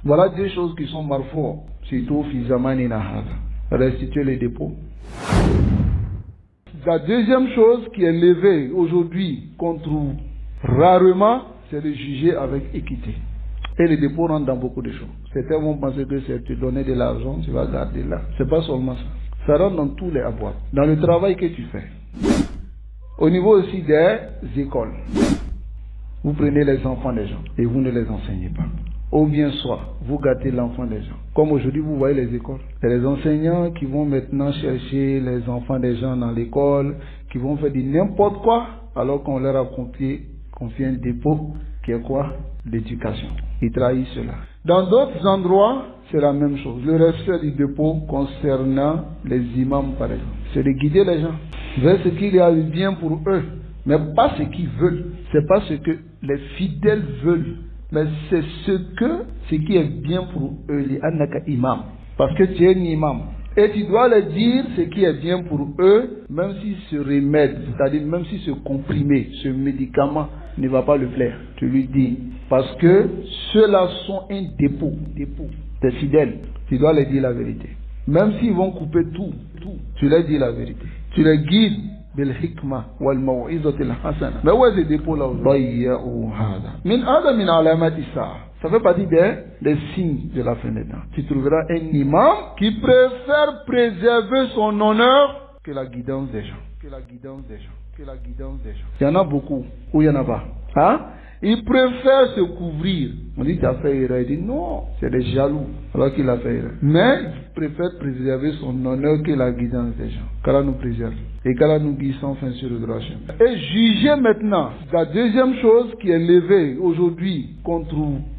Voilà deux choses qui sont marfou, surtout fi zamanina hada. Restituer les dépôts. La deuxième chose qui est levée aujourd'hui contre rarement, c'est de juger avec équité. Et les dépôts rentrent dans beaucoup de choses. Certains vont penser que c'est te donner de l'argent, tu vas garder là. C'est pas seulement ça. Ça rentre dans tous les avoirs. Dans le travail que tu fais. Au niveau aussi des écoles. Vous prenez les enfants des gens et vous ne les enseignez pas. Ou bien soit, vous gâtez l'enfant des gens. Comme aujourd'hui, vous voyez les écoles. C'est les enseignants qui vont maintenant chercher les enfants des gens dans l'école, qui vont faire du n'importe quoi, alors qu'on leur a confié un dépôt qui est quoi? L'éducation. Ils trahissent cela. Dans d'autres endroits, c'est la même chose. Le respect du dépôt concernant les imams, par exemple, c'est de guider les gens vers ce qu'il y a de bien pour eux, mais pas ce qu'ils veulent. C'est pas ce que les fidèles veulent, mais c'est ce qui est bien pour eux, les anaka imam. Parce que tu es un imam. Et tu dois leur dire ce qui est bien pour eux, même si ce remède, c'est-à-dire même si ce comprimé, ce médicament ne va pas le plaire. Tu lui dis, parce que ceux-là sont un dépôt des fidèles. Tu dois leur dire la vérité. Même s'ils vont couper tout, tu leur dis la vérité. Tu les guides. بالحكمة والموعظة الحسنة. Mais où est ce dépôt là? ضيعوا هذا. من علامات الساعة. Ça fait partie des signes de la fin des temps. Tu trouveras un imam qui préfère préserver son honneur que la guidance des gens. Il y en a beaucoup ou il y en a pas. Hein? Il préfère se couvrir. On dit tu as fait erreur. Il dit non, c'est des jaloux alors qu'il a fait erreur. Mais il préfère préserver son honneur que la guidance des gens. Qu'Allah nous préserve. Et qu'Allah nous guide sans fin sur le droit chemin. Et juger maintenant. La deuxième chose qui est levée aujourd'hui contre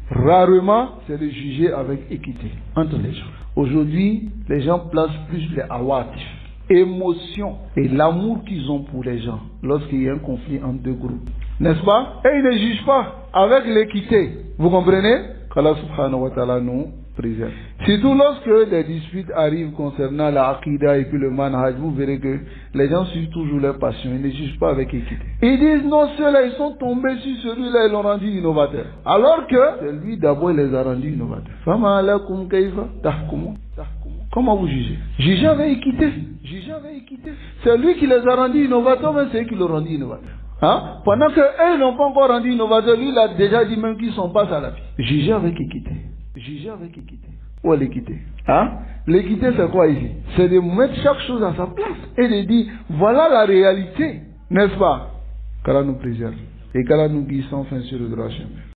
rarement, c'est de juger avec équité entre les gens. Aujourd'hui, les gens placent plus les awatifs, émotions et l'amour qu'ils ont pour les gens lorsqu'il y a un conflit entre deux groupes. N'est-ce pas? Et ils ne jugent pas avec l'équité. Vous comprenez? Qu'Allah subhanahu wa ta'ala nous préserve. Surtout lorsque des disputes arrivent concernant la aqidah et puis le manhaj, vous verrez que les gens suivent toujours leur passion. Ils ne jugent pas avec équité. Ils disent non, ceux-là, ils sont tombés sur celui-là, ils l'ont rendu innovateur. Alors que c'est lui d'abord, il les a rendus innovateurs. Fama alakum kayfa tahkumun. Comment vous jugez? Jugez avec équité. C'est lui qui les a rendus innovateurs, mais c'est eux qui l'ont rendu innovateur. Hein? Pendant qu'eux, ils n'ont pas encore rendu innovateur, lui, il a déjà dit même qu'ils ne sont pas salafis. Jugez avec équité. Où est l'équité? Hein? L'équité, c'est quoi ici? C'est de mettre chaque chose à sa place et de dire, voilà la réalité. N'est-ce pas? Qu'Allah nous préserve et qu'Allah nous guide sans fin sur le droit chemin.